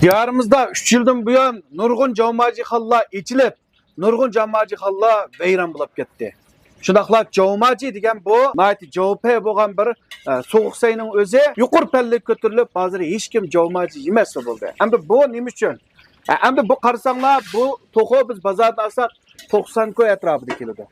Diyarimizda 3 yıldan buyon nurg'un jomajixonlar echilib, nurg'un jomajixonlar vayron bo'lib ketdi. Shundaqla jomaji degan bu nayt javobi bo'lgan bir so'g'sayning o'zi yuqori pallik ko'tarilib, hozir hech kim jomaji emas bo'ldi. Endi bu nima uchun? Endi bu qarsanglar bu to'qo biz bozorda olsak 90 ko'y atrofida keladi.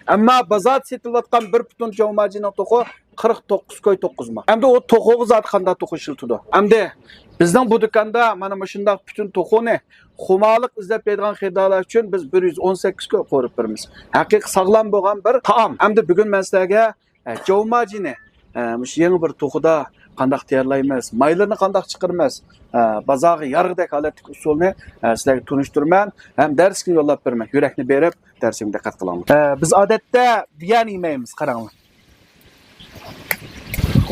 Ammo bozorda setilayotgan bir butun jomajining to'qo 49 ko'y 9 ma. Endi o to'qo'ga zot qanday to'qishiltidi. Endi bizning bu do'konda mana shunday butun to'qoni xumolik izlab bergan xaridorlar uchun biz 118 ko'y qo'yib beramiz. Haqiqiy sog'lom bo'lgan bir taom. Endi bugun men sizlarga jomajini mush yangi bir to'qida qanday tayyorlaymiz, maylarni qanday chiqaramiz, bozorga yarg'idek holatdagi usulni sizlarga tunishtirman, ham darsga yo'llab berman. Yurakni berib, darsimga diqqat qilamiz. Biz odatda biyan yemaymiz, qaranglar.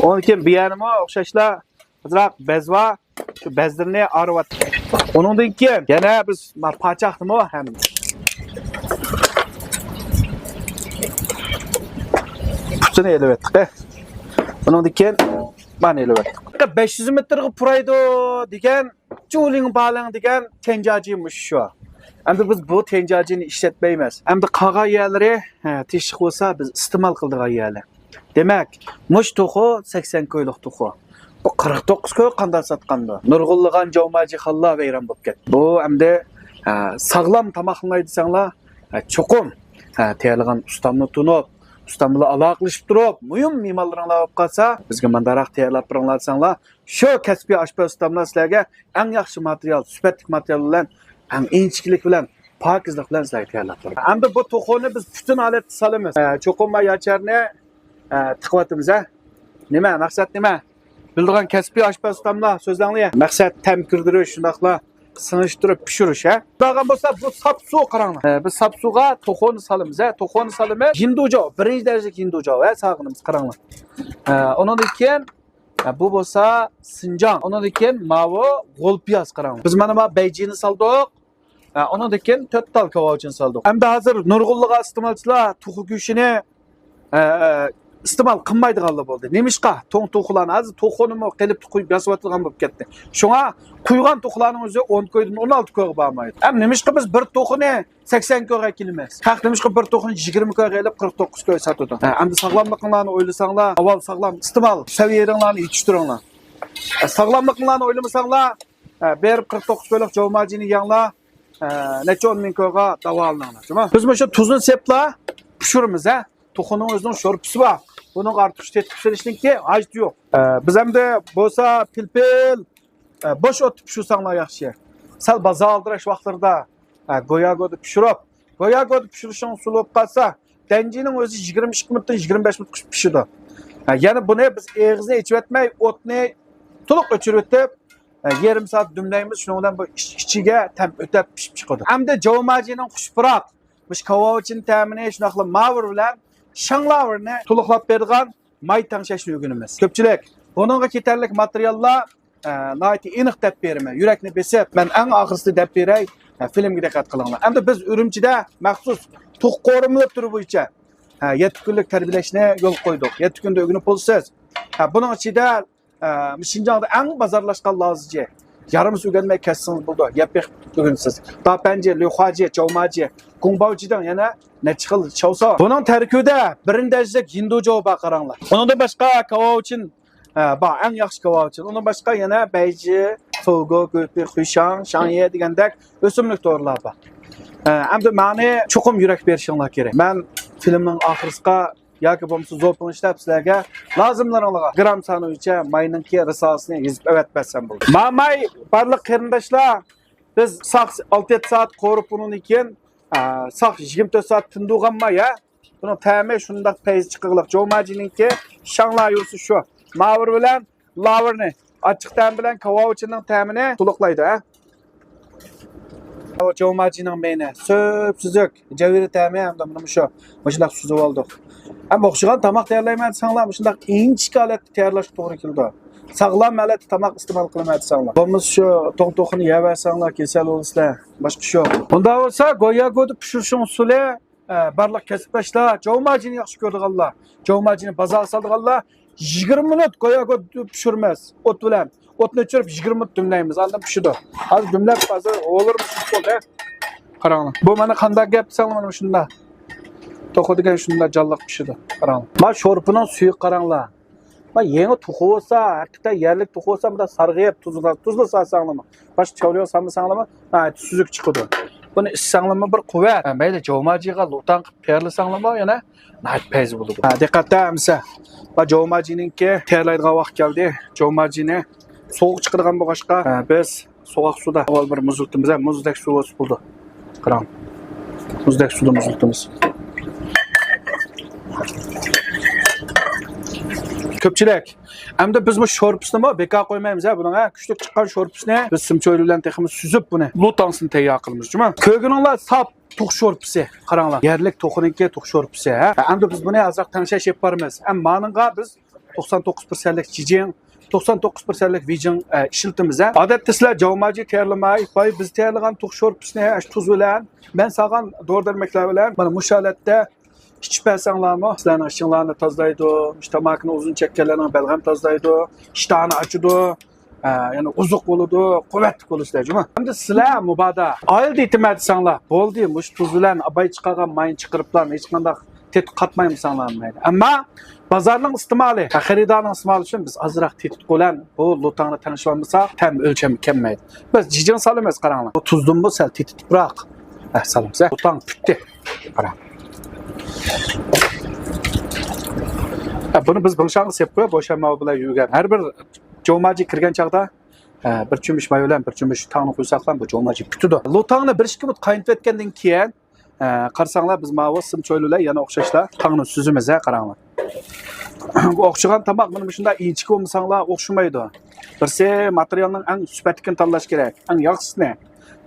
Onun için biyanıma o'xshashlar azroq bezva, shu bezlarni arvat. Onundan keyin yana biz pochaqnimi ham. Butun elib etdik. Onundan keyin mana elib etdik. 500 metrga puraydi degan, juling balang degan tenjajimiz shu. Endi biz bu tenjajini ishlatmaymiz. Endi qolgan yerlari teshik bo'lsa biz iste'mol qildigan yerlar. Demek, muş toxu 80 ko'ylik toxu. Bu 49 ko'y qanday satqanda. Nurg'unlagan jomajixonlar vayron bo'lib ketdi. Bu endi sog'lom tamoqlanay desanglar, cho'qim tayyorlagan ustamni tunib, ustam bilan aloqalashib turib, muhim me'morlaringlar olib qolsa, bizga mandaroq tayyorlab beringlar desanglar, shu kasbiy oshpaz ustamlar sizlarga eng yaxshi material, sifatli material bilan, eng inchiklik bilan pokizlik bilan sizlarga tayyorlab beramiz. Endi bu to'xoni biz butun holatda solamiz. Cho'qim va yacharni tıqvatımız ha? Nima? Maqsad nima? Bildigan kasbiy oshpaz ustamlar so'zlanglar. Maqsad tam kirdirish, shundaqla sinishtirib pishirish ha. Bo'lgan bo'lsa bu sap suv qaranglar. Biz sap suvga to'xoni solamiz ha. To'xoni solamiz. Hindujo, birinchi darajadagi hindujo ha, sog'inimiz qaranglar. Ondan keyin bu bo'lsa sinjon. Ondan keyin mavi g'o'lpiyaz qaranglar. Biz mana bu beyjini soldik. Ondan keyin 4 tal kavovchini soldik. Endi hozir nurg'unliq iste'molchilar to'xu go'shini iste'mol qilmaydiganlar bo'ldi. Nemishqa to'xlarni hozir to'xonimi qilib qo'yib yasatilgan bo'lib ketdi. Shunga quygan to'xlarning o'zi 10 ko'ydan 16 ko'yga bormaydi. Ham nemishqa biz bir to'xini 80 ko'yga kelmaymiz. Haq nemishqa bir to'xini 20 ko'yga olib 49 ko'y sotadi. Endi sog'lomliklarni o'ylasanglar, avval sog'lom iste'mol saviyaringlarni yetishtiringlar. Sog'lomliklarni o'ylamasanglar, berib 49 ko'ylik jomajini yanglar necha 10 ming ko'yga davolaninglar. Biz mana shu tuzni seplar pishiramiz ha. To'xoning o'zining sho'rpisi bor. Buning ortiq tetkizishninki hajat yo'q. Biz hamda bo'lsa pilpil bosh o't pishirsanlar yaxshi. Sal bozor aldirash vaqtlarida go'yago'da pishirib, go'yago'da pishirishning usuli bo'lib qolsa, danjining o'zi 22 minutdan 25 minut pishadi. Ya'ni buni biz eg'izni ichib etmay, o'tni to'liq o'chirib etib, yarim soat dumlaymiz, shundan bilan bu ichiga tam o'tab pishib chiqadi. Hamda jomajining xushpuroq, mush kavovchin ta'mini shunaqla mavr bilan shanglavrni to'liqlab bergan may tanshashni o'rganamiz. Ko'pchilik buningga ketarlik materiallar noiti aniq deb beraman. Yurakni besib, men eng oxirsida deb beray, filmga diqqat qilinglar. Endi biz Urumchida maxsus to'qqo'rimlik turi bo'yicha 7 kunlik tarbiyalashni yo'l qo'ydik. 7 kunda o'rganib bo'lsiz. Buning ichida Shinjongda eng bozorlashgan loziji yarım o'rganmay kessangiz bo'ldi. Yapib o'rgansiz. Tapanje, Luxaji, Chowmaji, Kungbaojidan yana necha xil chavsa. Buning tarkibida birinchi darajadagi hindujo bor qaranglar. Undan boshqa kavovchin bor, eng yaxshi kavovchin. Undan boshqa yana bayji, fogo, go'pi, xushang, shangye degandek o'simlik to'g'rilar bor. Endi ma'ni cho'qim yurak berishinglar kerak. Men filmning oxirisiga yoki bo'lmasa zo'pini ishlab sizlarga lozimlaringizga gram soni bo'yicha mayninki risolasini yozib avatmasam bo'ldi. May barliq qarindoshlar, biz saq 6-7 soat qo'rib undan keyin saq 24 soat tindiganma ya. Buni ta'mi shunday payz chiqig'liq jomajininki shanglar yo'si shu. Mavr bilan lavrni ochiq ta'm bilan kavovchining ta'mini to'liqlaydi ha. Jomajining meni so'p-suzuk, javiri ta'mi ham mana shu. Mana suzib oldik. Ham o'xshagan tomoq tayyorlayman desanglar, shunday inchik holatda tayyorlash to'g'ri keldi. Sog'lom holatda tomoq iste'mol qilmaydi desanglar. Bo'lmasa shu to'q-to'qini yevarsanglar, kasal bo'lsizlar, boshqa shu. Bunda bo'lsa go'yago'da pishirishning usuli barliq kasbdoshlar, jomajini yaxshi ko'rganlar, jomajini bozorga solganlar 20 minut go'yago'da pishirmas, o't bilan o'tni o'chirib 20 minut dumlaymiz. Andan pishidi. Hozir dumlab hozir o'lirmiz bo'ldi. Qarang. Bu mana qanday gap desam mana shunda. To'qi degan shunda jalliq pishidi. Qarang. Mana sho'rpining suyi qaranglar. Ma yangi to'qi bo'lsa, hakikaten yerlik to'qi bo'lsa, bunda sarg'ayib tuzli solsanglarmi? Bosh chavliyo solmasanglarmi? Suzuk chiqadi. Buni issanglarmi bir quvvat. Mayli jovmajiga lo'tan qilib tayyorlasanglarmi yana payz bo'ladi. Diqqatda va jovmajininki tayyorlaydigan vaqt keldi. Jovmajini sovuq chiqadigan bo'lg'achqa biz sovuq suvda avval bir muzlatamiz. Muzdek suv bo'ldi. Qarang. Muzdek suvda muzlatamiz. Ko'pchilik endi biz bu sho'rpisni bekor qo'ymaymiz bunga. Kuchli chiqqan sho'rpisni biz simcho'yli bilan teximiz suzib buni lo'tansini tayyor qilamiz. Ko'rganinglar sap to'q sho'rpisi. Qaranglar. Yerlik to'qiniki to'q sho'rpisi. Endi biz buni azroq tanishash yeb boramiz. Maninga biz 99%lik jijing 99%lik vijing ishiltimiz. Odatda sizlar javmaji tayyorlamay, biz tayyorlagan to'q sho'rpisni tuz bilan, men salgan dori-darmeklar bilan mana bu holatda ichib bersanglarmi, sizlarning ishinglarni tozalaydi, ishtamakni uzun chekkanlarning balg'am tozalaydi, ishtahni ochadi, ya'ni uzuq bo'ladi, quvvat bo'lasizlar. Endi sizlar mubada oyil deytma desanglar, bo'ldi, mush tuz bilan abay chiqargan mayin chiqiriblar, hech qanday tetik qatmaymisanlar mayli. Ammo bozorning istimoli, xaridorning istimoli uchun biz azroq tetik bilan bu lo'tani tanishib olmasak, tam o'lchami kelmaydi. Biz jijin solamiz, qaranglar. Bu tuzdun bu sal tetikroq. Solamiz. Lo'tan putdi. Qarang. Bunu biz bilishamiz deb qo'yib, bo'shanma bilan yurgan. Har bir jovmaji kirgan chaqda bir cho'mish may bilan bir cho'mish tongni qo'ysaqlar, bu jovmaji putidi. Lo'tangni 1-2 minut qaynatib etgandan keyin qarasanglar biz ma'vo simcho'ylilar yana o'xshashlar tongni suzimiz, qaranglar. Bu o'xshagan tomoq mana shunday inchik bo'lmasanglar o'xshamaydi. Birsi materialning eng sifatikini tanlash kerak. Eng yaxshisini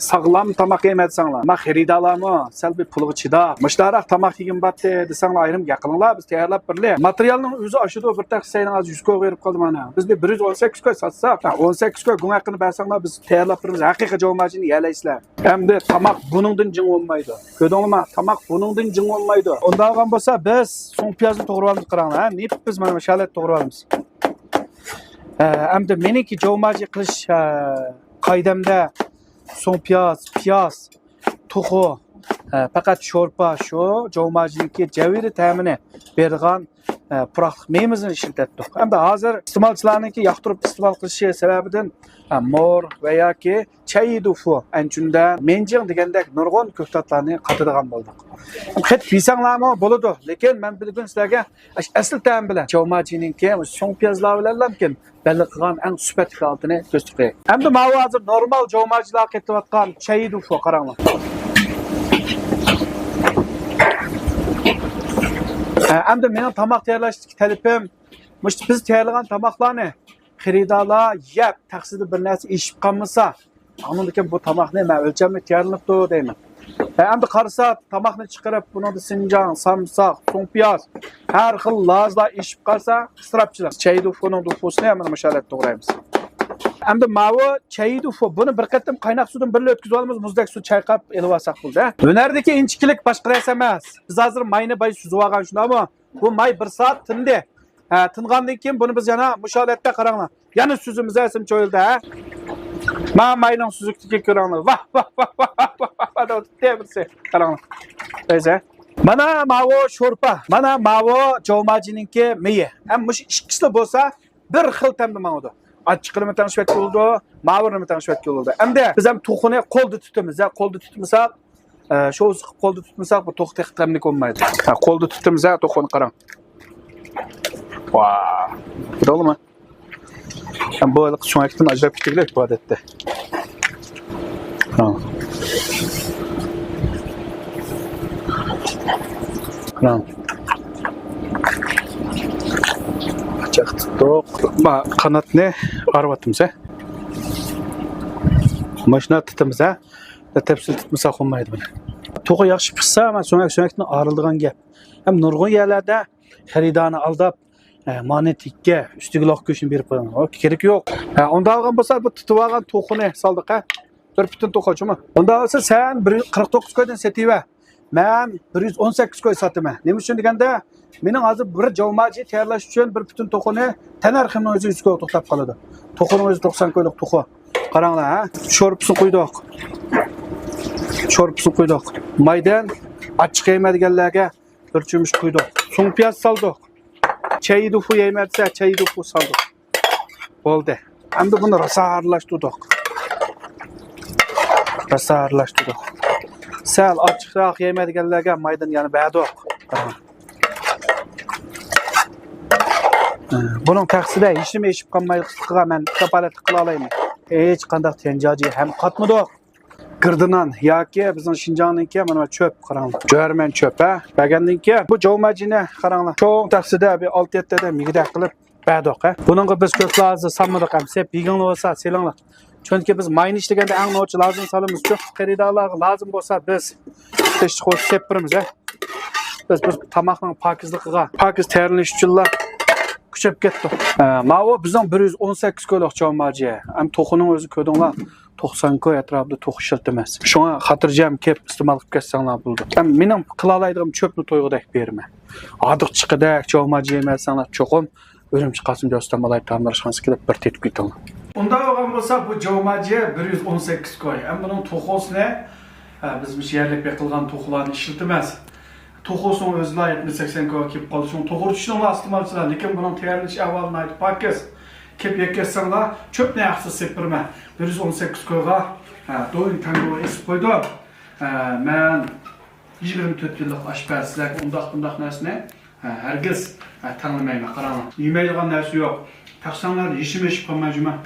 sağlam tamak yemədsənlər. Ma xəridalarmı, səlbi pulğu çida. Məşlərək tamak yegin batdı desənglər ayrım yaqınlar biz tayarlab birli. Materialның özü aşıdı bir tək sayın az 100 koy verib qaldı mana. Biz bir 118 koy satsaq, 18 koy gün haqqını bərsənglər biz tayarlab birimiz həqiqi jovmacını yələysizlər. Əmdi tamak bunundan cin olmaydı. Gördünmü? Tamak bunundan cin olmaydı. Onda olğan bolsa biz so'ng piyozni to'g'rilamiz qaranglar. Nep biz mana shalat to'g'rilamiz. Əmdi meniki jovmaji qilish qoidamda so'ng piyoz, to'xu, faqat sho'rpa shu jovmajiniki javiri ta'mini bergan puroqlik meyimizni ishlatdik. Endi hozir iste'molchilarniki yoqtirib iste'mol qilishi sababidan mor va yoki chay dufu anchunda menjing degandek nurg'un ko'ktatlarni qatadigan bo'ldik. Xet pisanglarmi bo'ladi, lekin men bugun sizlarga asl ta'm bilan jovmajiniki so'ng piyozlar bilan lamkin belli qilgan eng sifatli holatini ko'rsatib. Endi mana hozir normal jovmajilar ketayotgan chay dufu qaranglar. Endi mening tamoq tayyorlashdagi talabim, biz tayyorlagan tamoqlarni xaridorlar yeb, taqsidi bir narsa ishib qolmasa, anondan bu tamoqni men o'lchamli tayyorlanibdi deyman. Endi qarasa tamoqni chiqarib, buni sinjang, samsoq, so'ng piyoz, har xil lazlar ishib qolsa, istirobchilar chay dufuning dufusini ham mana shalat to'g'raymiz. Endi mavi chay dufu buni bir qatim qaynoq suvdan birga o'tkazib olamiz, muzdek suv chayqab elib olsak bo'ldi. Hunardagi inchiklik boshqa narsa emas. Biz hozir mayni bay suzib olgan shundami? Bu may 1 soat tindi. Tingandan keyin buni biz yana musholatda qaranglar. Yana suzimiz asim cho'yildi, ha? Mayning suzukdagi ko'ranglar. Vah vah vah vah vah vah tebrisi. Qaranglar. Deyse. Mana mavi sho'rpa, mana mavi jovmajininki miyi. Ham mush ikkisi bo'lsa bir xil ta'mda ma'noda. Açıqlama tanışib bo'ldi, ma'virni tanışib bo'ldi. Endi biz ham to'qini qo'lda tutamiz, qo'lda tutmasak, shu qo'lda tutmasak bu to'q textamlik bo'lmaydi. Qo'lda tutamiz, to'qini qarang. Vau! Ko'rdingmi? Ham bu so'ngakdan ajrab ketdik bu odatda. Qarang. Çaktıq. Qanatni arvatımız, Maşına tutamiz, Tepsil tutmasa olmaydi buni. To'g'ri yaxshi pishsa, men so'ngakdan arildigan gap. Ham nurg'un yerlarda xaridorni aldab, monetikka ustiga loq go'shtni berib qo'yaman. Kerak yo'q. Unda olgan bo'lsa, bu tutib olgan to'qini soldiq, bir butun to'qachimi? Unda olsa sen 149 ko'ydan setiva. Men 118 ko'y sotaman. Nima uchun deganda Mening hozir bir javmaji tayyorlash uchun bir butun to'qini tanarximning o'zi 100 ko'k to'xtab qoladi. To'qining o'zi 90 ko'klik to'qi. Qaranglar, ha? Sho'rpisini qo'ydik. Sho'rpisini qo'ydik. Maydan achchiq yeymaydiganlarga bir cho'mish qo'ydik. So'ng piyoz soldik. Chay dufu yeymadsa, chay dufu soldik. Bo'ldi. Endi buni rosa aralashtirdik. Rosa aralashtirdik. Sal ochiqroq yeymaydiganlarga maydan yana berdik. Bunun taksida ishim eshib qolmayligiga men kapolat qila olaman. Hech qanday tenjoji ham qatmadik. Girdinan yoki bizning Shinjongninki mana cho'p qaranglar. Jo'rman cho'p ha. Bagandan keyin bu javmajini qaranglar. Cho'ng taksida bir 6-7 ta migdak qilib berdik ha. Buningga biz ko'klazni solmadik ham. Sep yig'inglar bo'lsa selinglar. Chunki biz mayni ishlaganda eng nochi lozim solamiz. Cho'q xaridorlarga lozim bo'lsa biz teshib qo'yib sepiramiz ha. Biz bir tomoqning pokizligiga, pokiz tayyorlanish uchunlar kuchab ketdi. Mana bizning 118 ko'lik javmaji. Ham to'qining o'zi ko'rdinglar. 90 ko'y atrofida to'q ishiltimiz. Shunga xotirjam kelib iste'mol qilib ketsanglar bo'ldi. Mening qila oladigan cho'pni to'yg'idek berma. Odiq chiqidak javmaji yemasanglar cho'qim o'rimchi qasim doston malay ta'mirlashgansiz kelib bir tetib ketinglar. Unda bo'lgan bo'lsa bu javmaji 118 ko'y. Ham buning to'qosini biz bu yerlik qilgan to'qlarni ishiltimiz. To'qosning o'zida 70-80 ko'y kelib qolishi, to'g'ri iste'molchilar, lekin buning tayyorlanish avvalini aytib pakiz. Kep yetkazsanglar cho'pni yaxshi sepirma. 118 ko'yga do'ng tango esib qo'ydim. Men 24 yillik oshpazlik undaq narsani hargiz tanlamayman. Qaranglar. Yemaydigan narsa yo'q. Taqsanglar yishim eshib qolmayman.